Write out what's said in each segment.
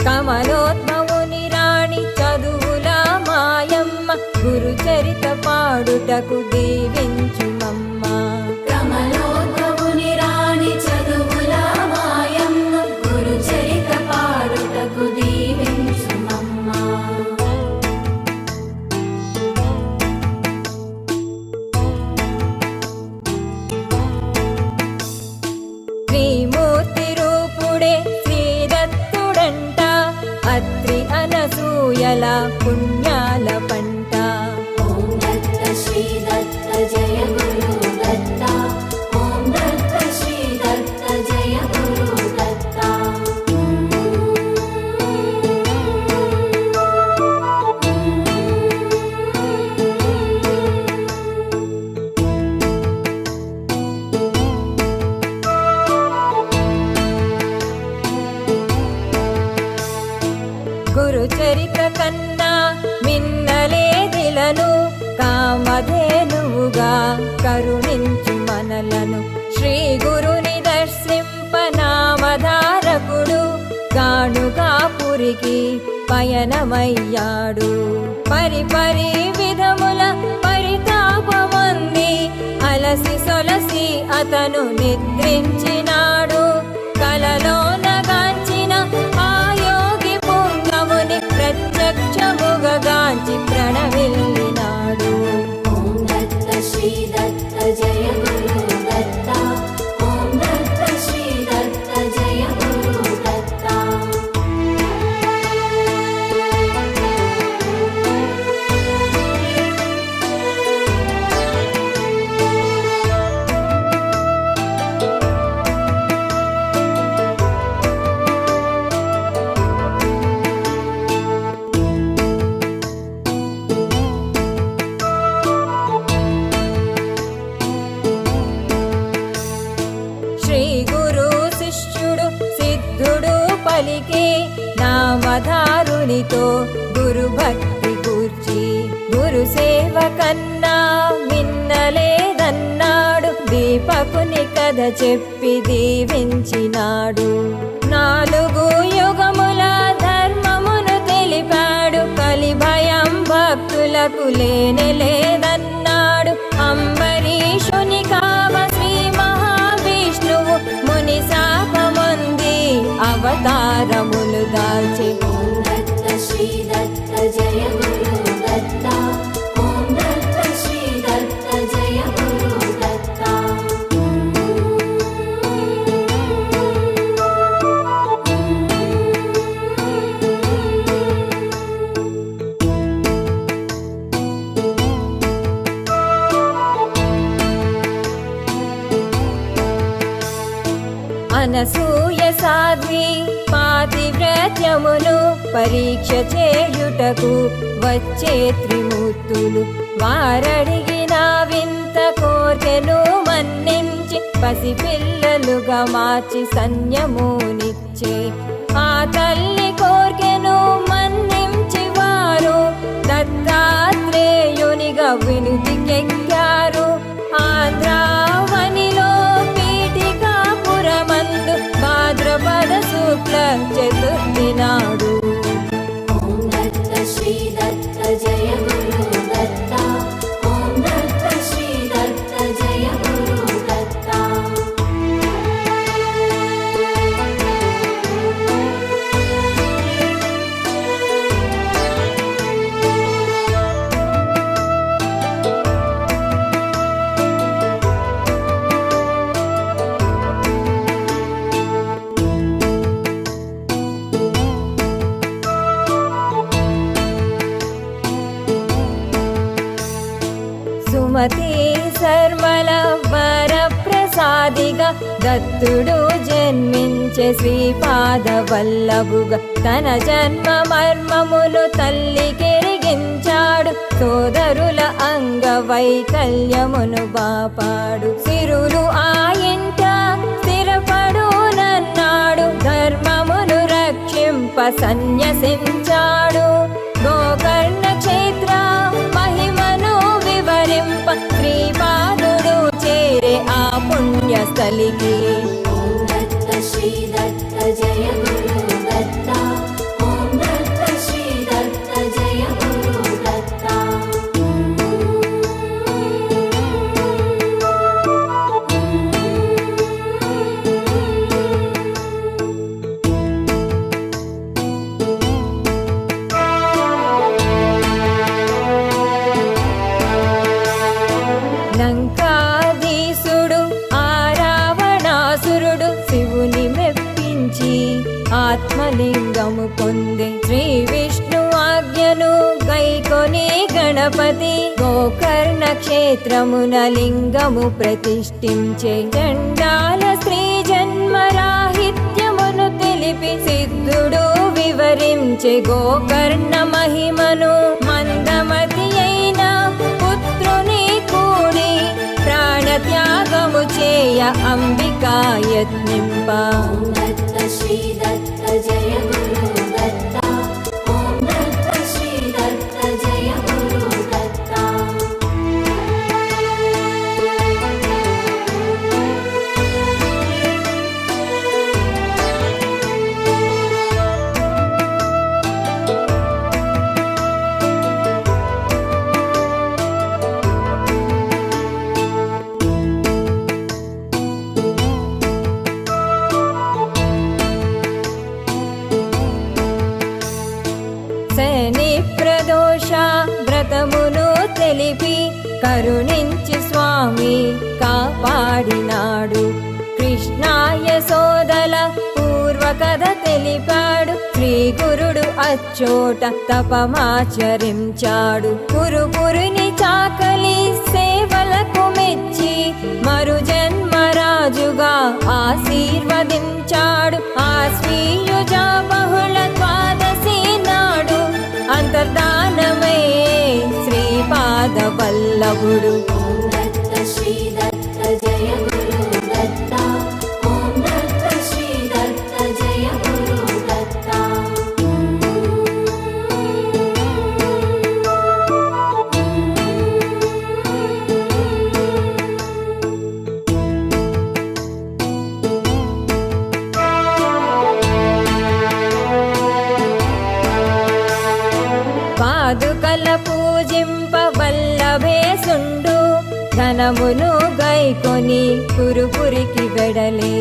కమలోద్భవుని రాణి చదువుల మాయమ్మ గురుచరిత పాడుటకు దీవించుమమ్మ. కమలోద్భవుని రాణి చదువుల మాయమ్మ గురుచరిత పాడుటకు దీవించుమమ్మ. శ్రీమూర్తి రూపుడే శ్రీదత్తుడంట అత్రి అనసూయల పుణ్యాల పంట. ఓం దత్త శ్రీ దత్త జయ గురు దత్త. ఓం దత్త శ్రీ దత్త జయ గురు దత్త. గురుచరిత కన్నా మిన్నలేదిలను కామధేనువుగా కరుణించు మనలను. శ్రీ గురుని దర్శింపనామధారకుడు గాణుగాపురికి పయనమయ్యాడు. పరిపరి విధముల పరితాపమంది అలసి సొలసి అతను నిద్రించినాడు. కలలోన గాంచిన ఆ యోగి పుంగముని ప్రత్యక్షముగాంచి ప్రణవిల్లినాడు. ఓం దత్త శ్రీ దత్త జయ గురు దత్త. ఓం దత్త శ్రీ దత్త జయ గురు దత్త. శ్రీ గురు శిష్యుడు సిద్ధుడు పలికి నామధారునితో గురు భక్తి కూర్చి గురు సేవ కన్నా మిన్నలేదన్నాడు. దీపకుని కథ చెప్పి దీవించినాడు. 4 యుగముల ధర్మమును తెలిపాడు. కలి భయం భక్తులకు లేనలేదన్నాడు. అంబరీషుని కావ శ్రీ మహావిష్ణువు ముని శాపమంది అవతారములు దాల్చి. ఓం దత్త శ్రీ దత్త జయ గురు దత్త. ఓం దత్త శ్రీ దత్త జయ గురు దత్త. అనసూయ సాధ్వి పాతివ్రత్యమును పరీక్ష చేయుటకు వచ్చే త్రిమూర్తులు. వారడిగిన వింత కోర్కెను మన్నించి పసిపిల్లలుగా మార్చి సన్యమునిచ్చే. ఆ తల్లి కోర్కెను మన్నించి వారు దత్తాత్రేయునిగా వినుతికెక్కారు. ఆంధ్రావనిలో పీఠికాపురమందు భాద్రపద శుక్ల చతుర్థి నాడు. ఓం దత్త శ్రీ దత్త జయ గురు దత్త. ఓం దత్త శ్రీ దత్త జయ గురు దత్త. సుమతి శర్మల వరప్రసాదిగా దత్తుడు జన్మించే శ్రీపాద వల్లభుగా తన జన్మ మర్మమును తల్లికెరిగించాడు. సోదరుల అంగవైకల్యమును బాపాడు. సిరులు ఆయింట స్థిరపడునన్నాడు. ధర్మమును రక్షింప సన్యసించాడు. గోకర్ణ క్షేత్ర మహిమను వివరింప శ్రీపాదుడు చేరే ఆ పుణ్యస్థలికి. ఓం దత్త శ్రీ దత్త జయ గురు దత్త. ఆత్మలింగము పొందే. శ్రీ విష్ణు ఆజ్ఞను గైకొని గణపతి గోకర్ణ క్షేత్రమున లింగము ప్రతిష్ఠించే. చండాల స్త్రీ జన్మరాహిత్యమును తెలిపి సిద్ధుడు వివరించే. గోకర్ణ మహిమను మందమతి అయిన పుత్రుని కూడి ప్రాణత్యాగము చేయ అంబికా యత్నింప. ఓం దత్త శ్రీ దత్త జయ గురు దత్త. ఓం దత్త శ్రీ దత్త జయ గురు దత్త. శని ప్రదోష వ్రతమును తెలిపి కరుణించి స్వామి కాపాడినాడు. కృష్ణాయ సోదల పూర్వ కథ తెలిపాడు. శ్రీ గురుడు అచ్చోట తపమాచరించాడు. పురుపురిని చాకలి సేవలకు మెచ్చి మరు జన్మరాజుగా ఆశీర్వదించాడు. ఆశ్వీయుజ బహుళ ద్వాదశి నాడు అంతర్ధానమే శ్రీపాద వల్లభుడు. ఓం దత్త శ్రీ దత్త జయ గురు దత్త. ఓం దత్త శ్రీ దత్త జయ గురు దత్త. పాదుకల పూజింప వల్లభేసుండు ధనమును గైకొని పురుపురికి వెడలే.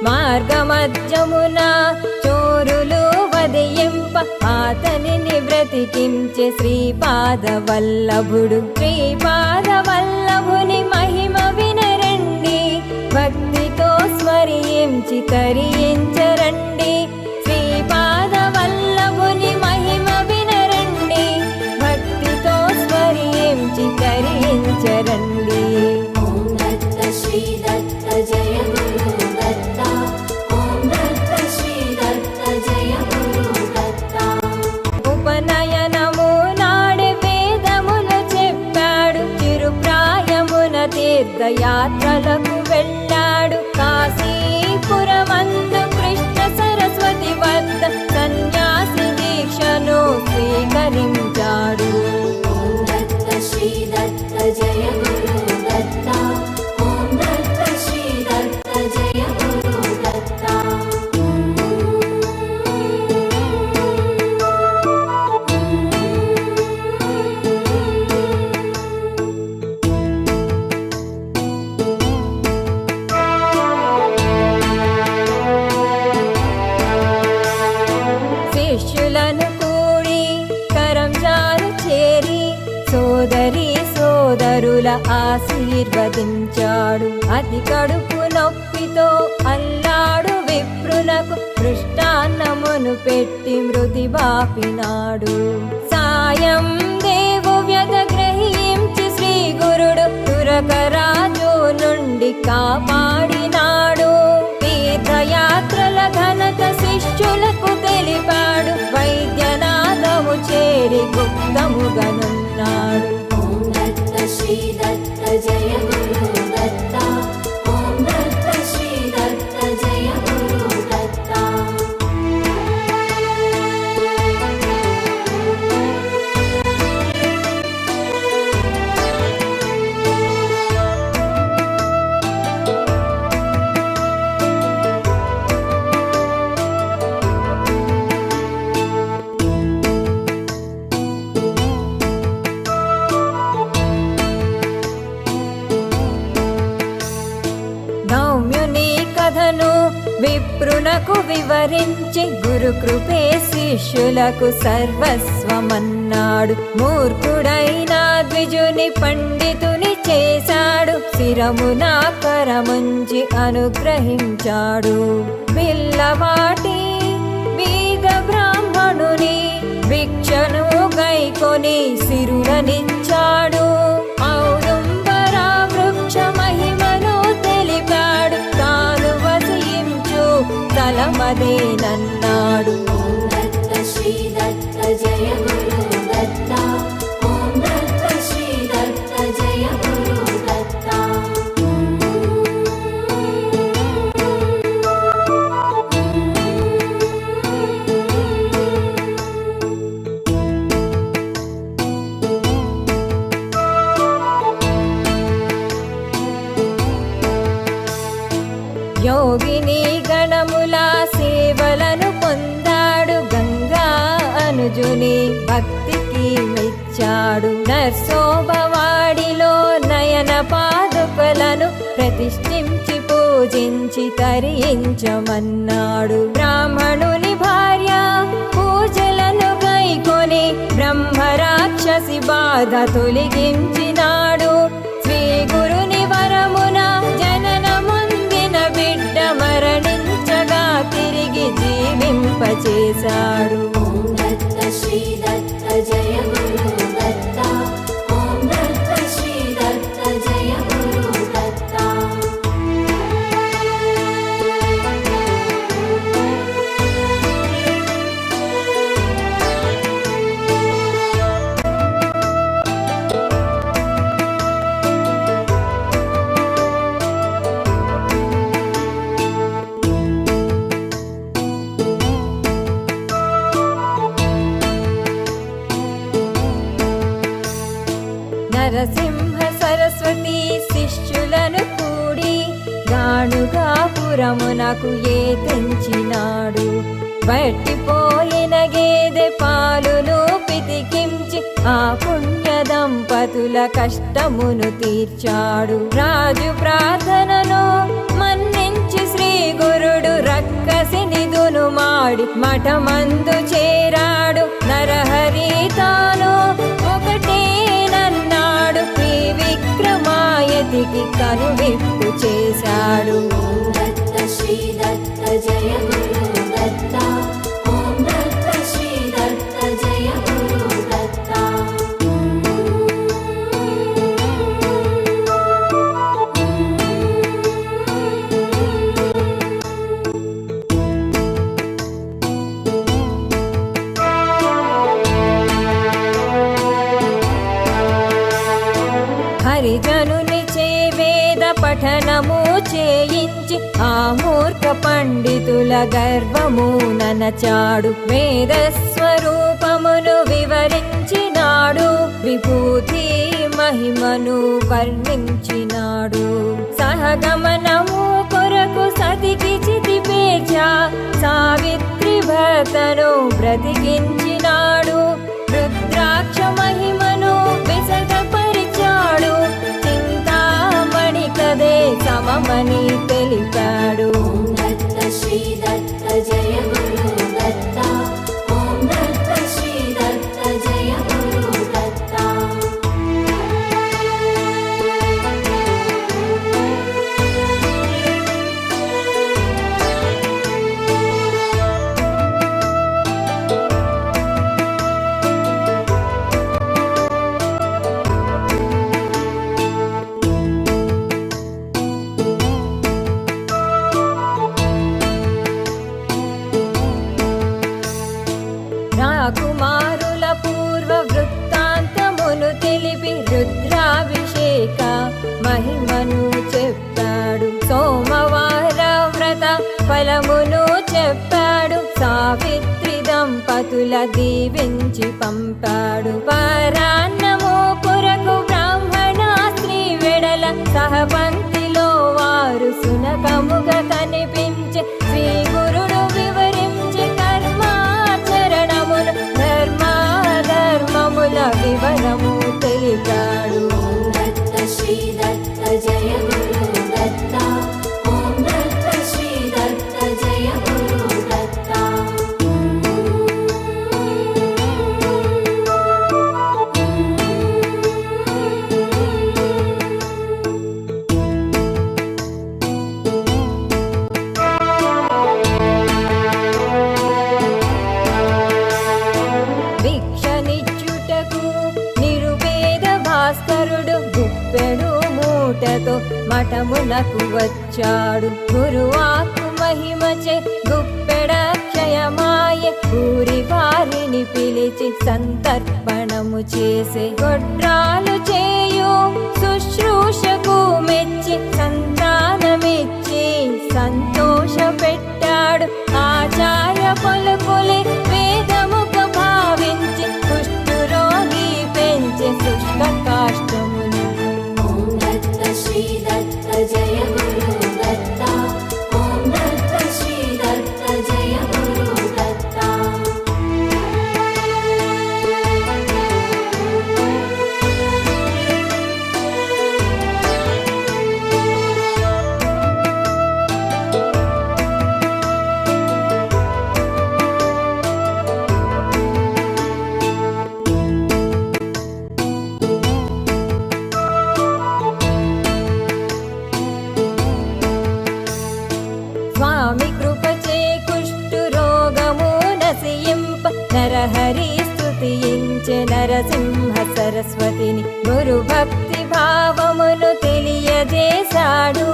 మార్గమధ్యమున చోరులు వదియింప అతనిని బ్రతికించే శ్రీపాద వల్లభుడు. శ్రీపాద వల్లభుని మహిమ వినరండి, భక్తితో స్మరించి తరించరండి. శ్రీపాద వల్లభుని మహిమ వినరండి, భక్తితో స్మరించి తరించరండి. ఓం దత్త శ్రీ దత్త జయ గురు దత్త. ఓం దత్త శ్రీ దత్త జయ గురు దత్త. ఉపనయనము నాడే వేదములు చెప్పాడు. చిరుప్రాయమున తీర్థయాత్రలకు వెళ్ళాడు. కాశీపురమందు కృష్ణ సరస్వతి వద్ద సన్యాసి దీక్షను స్వీకరించాడు. ఓం దత్త శ్రీ దత్త జయ గురు దత్త. ఓం దత్త శ్రీ దత్త జయ గురు దత్త. శిష్యులను కూడి కరంజాలు చేరి సోదరి సోదరుల ఆశీర్వదించాడు. అతి కడుపు నొప్పితో అల్లాడు విప్రునకు మృష్టాన్నమును పెట్టి మృతి బాపినాడు. సాయం దేవు వ్యత గ్రహించి శ్రీ గురుడు తురకరాజు నుండి కాపాడినాడు. తీర్థయాత్రల ఘనత శిష్యులకు తెలిపాడు. వైద్యనాథము చేరి గుప్తముగనున్నాడు. ఓం దత్త శ్రీ దత్త జయ గురు దత్త. ఓం దత్త శ్రీ దత్త జయ గురు దత్త. నౌమ్యుని కథను విప్రునకు వివరించి గురు కృపే శిష్యులకు సర్వస్వమన్నాడు. మూర్ఖుడైన ద్విజుని పండితుని చేశాడు. శిరమున కరముంచి అనుగ్రహించాడు. బిల్లవాటి శివుని సిరులనిచ్చాడు. ఔదుంబర వృక్ష మహిమను తెలిపాడు. తాను వసించు తలమదేనన్నాడు. ఓం దత్త శ్రీ దత్త జయ గురు దత్త. ఓం దత్త శ్రీ దత్త జయ గురు దత్త. యోగిని గణముల సేవలను పొందాడు. గంగా అనుజుని భక్తికి మెచ్చాడు. నర్సోబవాడిలో నయన పాదుకలను ప్రతిష్ఠించి పూజించి తరించమన్నాడు. బ్రాహ్మణుని భార్య పూజలను గైకొని బ్రహ్మరాక్షసి బాధ తొలగించినాడు. శ్రీ గురుని వరమున జననముందిన బిడ్డ మరణించగా తిరిగి జీవింపచేశాడు. ఓం దత్త శ్రీ దత్త జయ గురు దత్త. ఓం దత్త శ్రీ దత్త జయ గురు దత్త. నరసింహ సరస్వతి శిష్యులను కూడి గాణుగాపురమునకు తెంచినాడు. బట్టిపోయిన గేదె పాలును పితికించి ఆ పుణ్య దంపతుల కష్టమును తీర్చాడు. రాజు ప్రార్థనను మన్నించి శ్రీ గురుడు రక్కసిని దునుమాడి మఠమందు చేరాడు. నరహరి తాను ఒకటేనన్నాడు. శ్రీ విక్రమాయతికి కనువిప్పు చేశాడు. ఓం దత్త శ్రీ దత్త జయ గురు దత్త. ఓం దత్త శ్రీ దత్త జయ గురు దత్త. హరిజనుని చే వేద పఠనము చేయించి ఆ మూర్ఖ పండితుల గర్వము ననచాడు. వేద స్వరూపమును వివరించినాడు. విభూతి మహిమను వర్ణించినాడు. సహగమనము కొరకు సతికి చితి పేర్చా సావిత్రి భర్తను బ్రతికించినాడు. రుద్రాక్ష మహిమను విశదపరిచాడు. చింతామణి కదే సమమని తెలిపాడు. ఓం దత్త శ్రీ దత్త జయ గురు దత్త. ఓం దత్త శ్రీ దత్త జయ గురు దత్త. రాకుమారుల పూర్వ వృత్తాంతమును తెలిపి రుద్రాభిషేక మహిమను చెప్పాడు. సోమవార వ్రత ఫలమును చెప్పాడు. సావిత్రి దంపతుల దీవించి పంపాడు. పరాన్నము కొరకు బ్రాహ్మణ స్త్రీ వెడల సహపంక్తిలో వారు సునకముగా కనిపించే. శ్రీ గురుడు వివరించి కర్మాచరణములు ధర్మముల వివరము తెలిపాడు. ఓం దత్త శ్రీ దత్త జయ గురు దత్త. ఓం దత్త శ్రీ దత్త జయ గురు దత్త. మఠమునకు వచ్చాడు. గురువాకు మహిమచే గుప్పెడక్షయమాయే ఊరి వారిని పిలిచి సంతర్పణము చేసే గొడ్రాలు చేయు శుశ్రూషకు మెచ్చి సంతానమిచ్చి సంతోష పెట్టాడు. ఆచార్య పలుకులే వేదముఖ భావించి కుష్ఠరోగి పెంచి శుష్క కాష్టమును. ఓం దత్త శ్రీ దత్త జయ గురు దత్త. ఓం దత్త శ్రీ దత్త జయ గురు దత్త. స్వామి కృపచే కుష్ఠు రోగము నశింప నరహరి స్తుతించే నరసింహ సరస్వతిని. గురు భక్తి భావమును తెలియజేశాడు.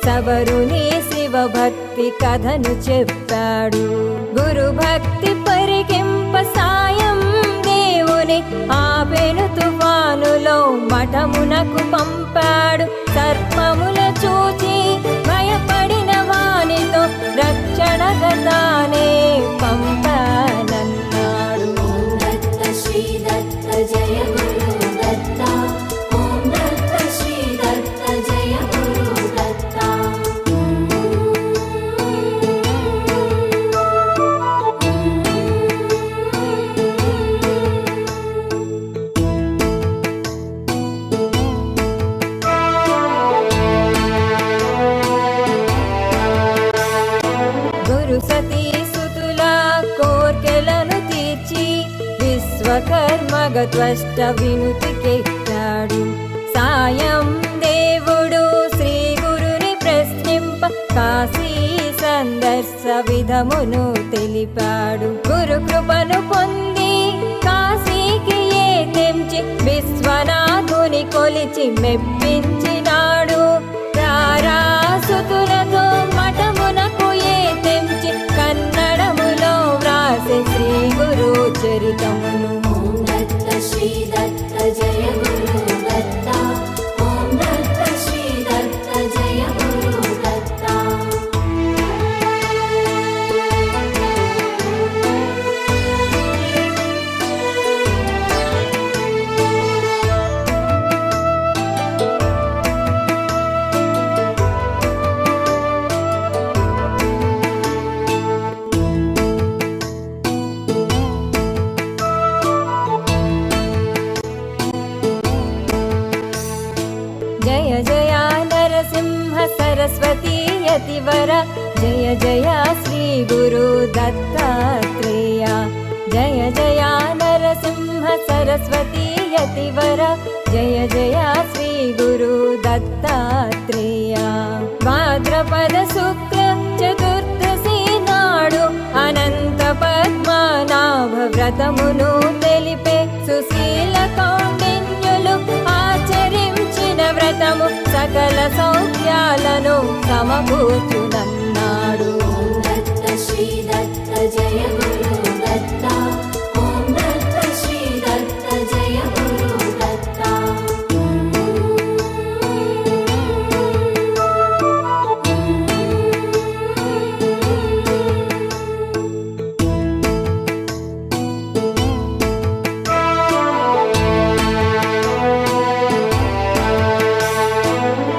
సబరుని శివ భక్తి కథను చెప్పాడు. గురు భక్తి పరికింప సాయం దేవుని ఆపెను తుఫానులో మఠమునకు పంపాడు. సర్పముల చూచి భయపడిన వానితో రక్షణ గతానే పంపనన్నాడు. ఓం దత్త శ్రీ దత్త జయ గురు దత్త. ఓం దత్త శ్రీ దత్త జయ గురు దత్త. గురు సతీ సుతుల కోర్కెలను తీర్చి విశ్వకర్మగత్వష్ట వినుతికెక్కాడు. సాయం దేవుడు శ్రీ గురుని ప్రశ్నింప కాశీ సందర్శ విధమును తెలిపాడు. గురు కృపను పొంది కాశీకి తెంచి విశ్వనాథుని కొలిచి మెప్పించినాడు. రారాసుతులతో మఠమునకు తెంచి కన్నడములో వ్రాసే శ్రీ గురు చరితమును. ఓం దత్త శ్రీ దత్త జయ గురు దత్త. ఓం దత్త శ్రీ దత్త జయ గురు దత్త. జయ జయ నరసింహ సరస్వతి యతివర. జయ జయ శ్రీ గురు దత్తాత్రేయ. జయ జయ నరసింహ సరస్వతి యతివర. జయ జయ శ్రీ గురు దత్తాత్రేయ. భాద్రపద శుక్ల చతుర్దశి నాడు అనంత పద్మనాభ వ్రతమును తెలిపే సుశీల కౌండిన్యులు ఆచరించిన వ్రతము సకల సౌఖ్యాలను సమకూర్చునన్నాడు. ఓం దత్త శ్రీ దత్త జయ గురు దత్త. ఓం దత్త శ్రీ దత్త జయ గురు దత్త.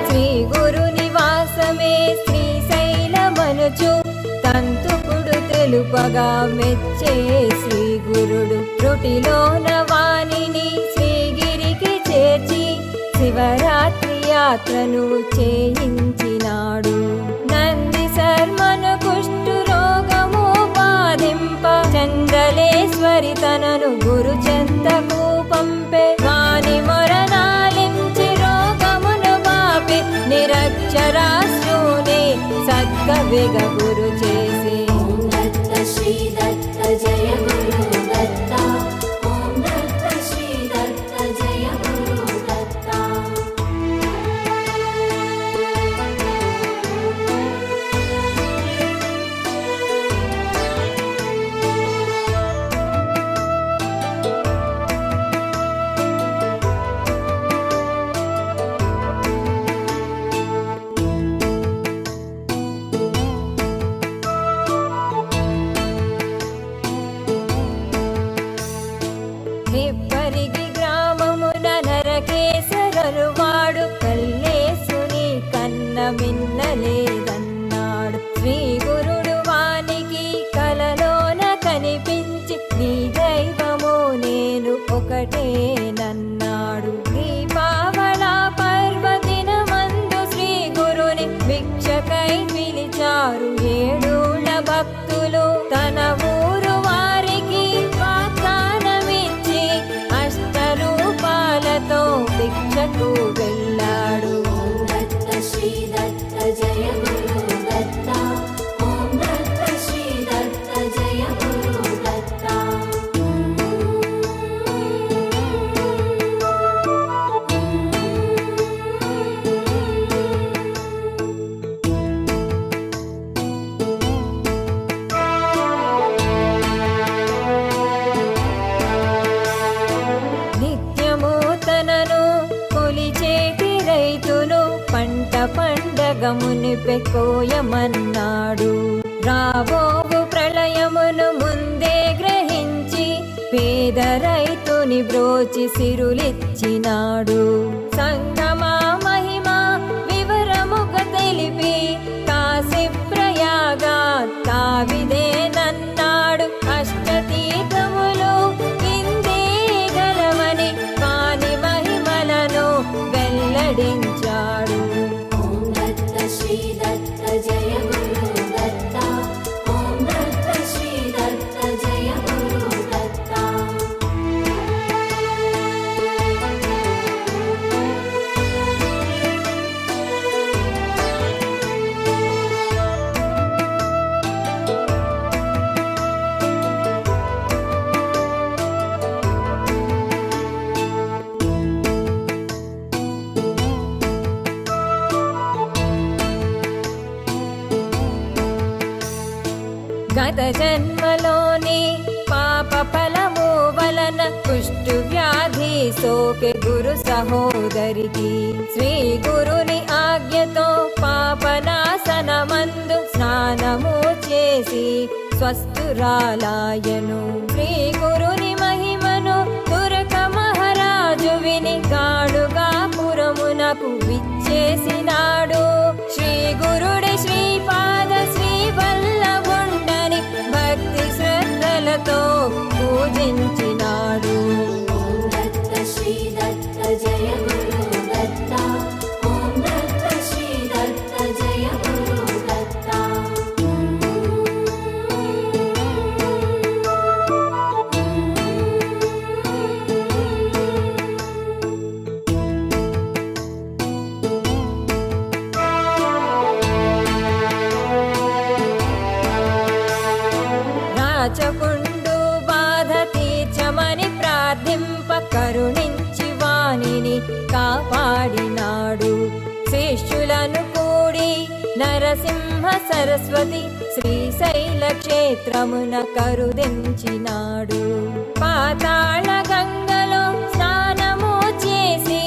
శ్రీ గురు నివాసమే శ్రీశైలమనుచు తంతుకుడు తెలుపగా మెచ్చే శ్రీ గురుడు. త్రుటిలోన వాణిని శ్రీగిరికి చేర్చి శివరాత్రి యాత్రను చేయించినాడు. నంది శర్మను కుష్ఠు రోగము బాధింప చంద్రలేశ్వరి తనను గురు చెంతకు పంపే. వాని మొరనాలించి రోగమును బాపి నిరక్షరాశ్రుని సద్గవిగ గురు చేసి. ఓం దత్త శ్రీ దత్త జయ గురు దత్త. ఓం దత్త శ్రీ దత్త జయ గురు దత్త. నిప్పరిగి గ్రామమున నరకేసరను వాడు కల్లేసుని కన్న మిన్నలేదన్నాడు. శ్రీ గురుడు వానికి కలలోన కనిపించి నీ దైవము నేను ఒకటేనన్నాడు. దీపావళ పర్వదినమందు శ్రీ గురుని భిక్షకై పిలిచారు ఏడూళ్ళ భక్తులు. తన ఊరు వారికి వాగ్దానమిచ్చి అష్టరూపాలతో భిక్షకు వెళ్ళాడు. ఓం దత్త శ్రీ దత్త జయ గురు దత్త. ఓం దత్త శ్రీ దత్త జయ గురు దత్త. నిత్యము తనను కొలిచేటి రైతును పంట పండగముని పెకోయమన్నాడు. రాబోవు ప్రళయమును ముందే గ్రహించి పేద రైతుని బ్రోచి సిరులిచ్చినాడు. సంగమా మహిమ వివరముగా తెలిపి కాశీ ప్రయాగా తావిదేనన్నాడు. అష్టతీర్థములు ఇందే గలవని వాని మహిమలను వెల్లడించాడు. ఓం దత్త శ్రీ దత్త జయ గురు దత్త. ఓం దత్త శ్రీ దత్త జయ గురు దత్త. గత జన్మలోని పాప ఫలము వలన కుష్టు వ్యాధి సోకె గురు సహోదరికి. శ్రీ గురుని ఆజ్ఞతో పాపనాశనమందు స్నానము చేసి స్వస్థురాలాయను. శ్రీ గురుని మహిమను తురక మహారాజు విని గాడుగా పురమునకు విచ్చేసినాడు. శ్రీ గురుడి శ్రీపాద శ్రీ వల్లభుండని భక్తి శ్రద్ధలతో పూజించినాడు. ఓం దత్త శ్రీ దత్త జయ గురు దత్త. ఓం దత్త శ్రీ దత్త జయ గురు దత్త. రాచకుండు బాధ తీర్చమని ప్రార్థింప కరుణించి వానిని కాపాడినాడు. శిష్యులను కూడి నరసింహ సరస్వతి శ్రీశైల క్షేత్రమున కరుదించినాడు. పాతాళ గంగలో స్నానము చేసి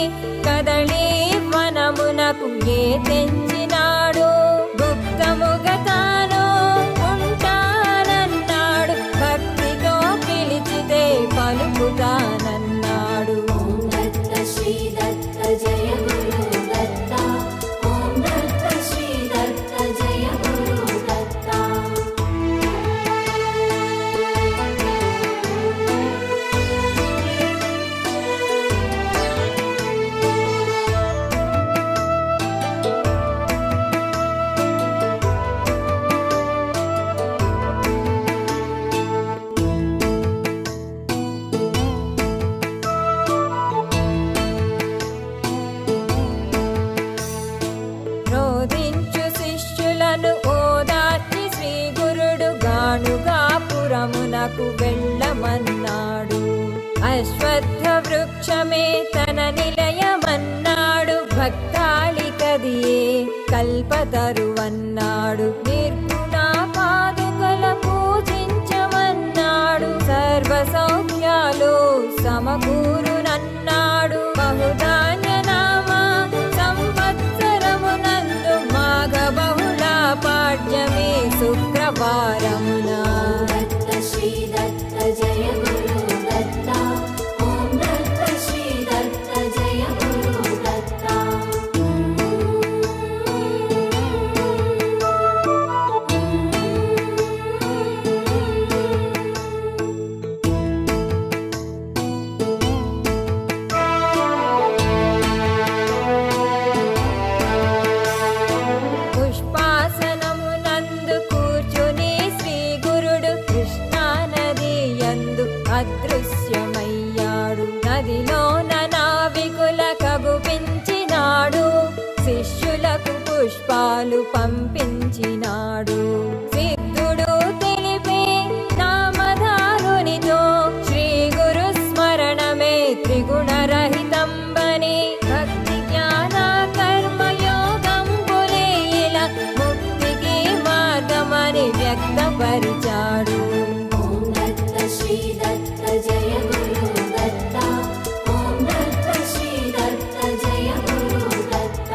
కదళీ వనమునకు ఏ తెంచినాడు. గుప్తముగా తాను ఉంటానన్నాడు. భక్తితో పిలిచితే పలుకుతానన్నాడు. ఓం దత్త శ్రీ దత్త జయ గురు దత్త. ఓం దత్త శ్రీ దత్త జయ గురు దత్త. రోధించు శిష్యులను ఓదార్చి శ్రీ గురుడు గానుగా పురమునకు వెళ్ళమన్నాడు. అశ్వత్థ వృక్షమే తన నిలయమన్నాడు. భక్తాళికదియే కల్పతరువన్నాడు. నిర్గుణ పాదుకల పూజించమన్నాడు. సర్వ సౌఖ్యాలు సమకూరునన్నాడు. బహుధాన్య నామ సంవత్సరమునందు మాఘ బహుళ పాడ్యమే శుక్రవారమున. దత్త శ్రీ దత్త జయ గురు దత్త. అదృశ్యమయ్యాడు. నదిలోన నావికుల కగుపించినాడు, శిష్యులకు పుష్పాలు పంపించినాడు. సిద్ధుడు తెలిపే నామధారునితో శ్రీ గురు స్మరణమే త్రిగుణరహితంబని, భక్తి జ్ఞాన కర్మయోగంబులే ఇలా ముక్తికి మార్గమని వ్యక్తపరిచాడు. ఓం దత్త శ్రీ దత్త జయ గురు దత్త, ఓం దత్త శ్రీ దత్త జయ గురు దత్త.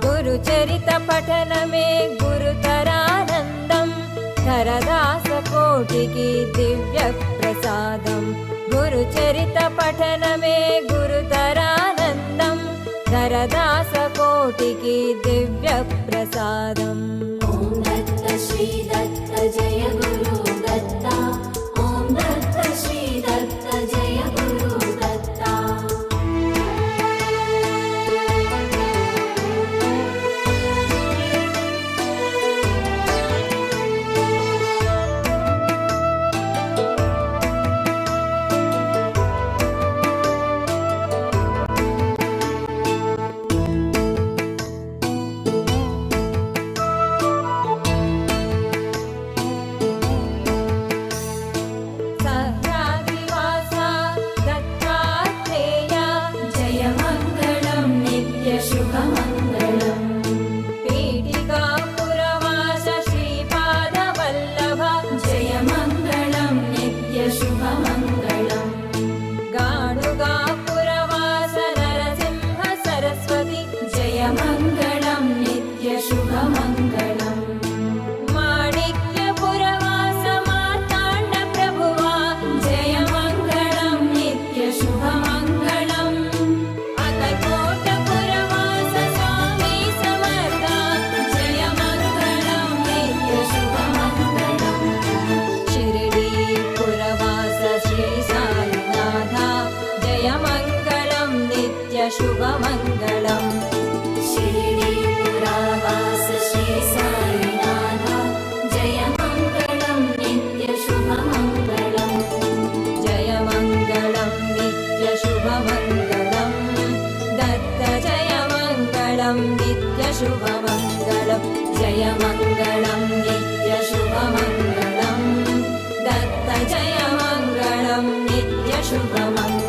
గురు చరిత పఠనమే గురుతరానందం, ధరదాస కోటికి దివ్య ప్రసాదం. గురు చరిత పఠనమే గురుతరానందం, ధరదాస కోటికి దివ్య ప్రసాదం. ఓం దత్త శ్రీ దత్త జయ గురు దత్త, ఓం దత్త శ్రీ దత్త జయ గురు దత్త. సహ్యాద్రివాసా దత్తాత్రేయ జయ మంగళం నిత్య శుభమంగళం. పీఠికాపురవాస శ్రీపాదవల్లభ జయ మంగళం నిత్య శుభమంగళం. గాణుగాపురవాస నరసింహ సరస్వతి జయ మంగళం నిత్య శుభమంగళం. మాణిక్యపురవాస మార్తాండ ప్రభువా జయ మంగళం నిత్య శుభమంగళం. అకల్కోటపురవాస స్వామి సమర్థ జయ మంగళం నిత్య శుభమంగళం. షిరిడీపురవాస శ్రీ సాయినాథ జయ మంగళం నిత్య శుభమంగళం. షిరిడీపురవాస శ్రీ సాయినాథ జయ మంగళం నిత్య శుభమంగళం. జయ మంగళం నిత్య శుభమంగళం, దత్త జయ మంగళం నిత్య శుభమంగళం. జయ మంగళం నిత్య శుభమంగళం, దత్త జయ మంగళం నిత్య శుభమంగళం.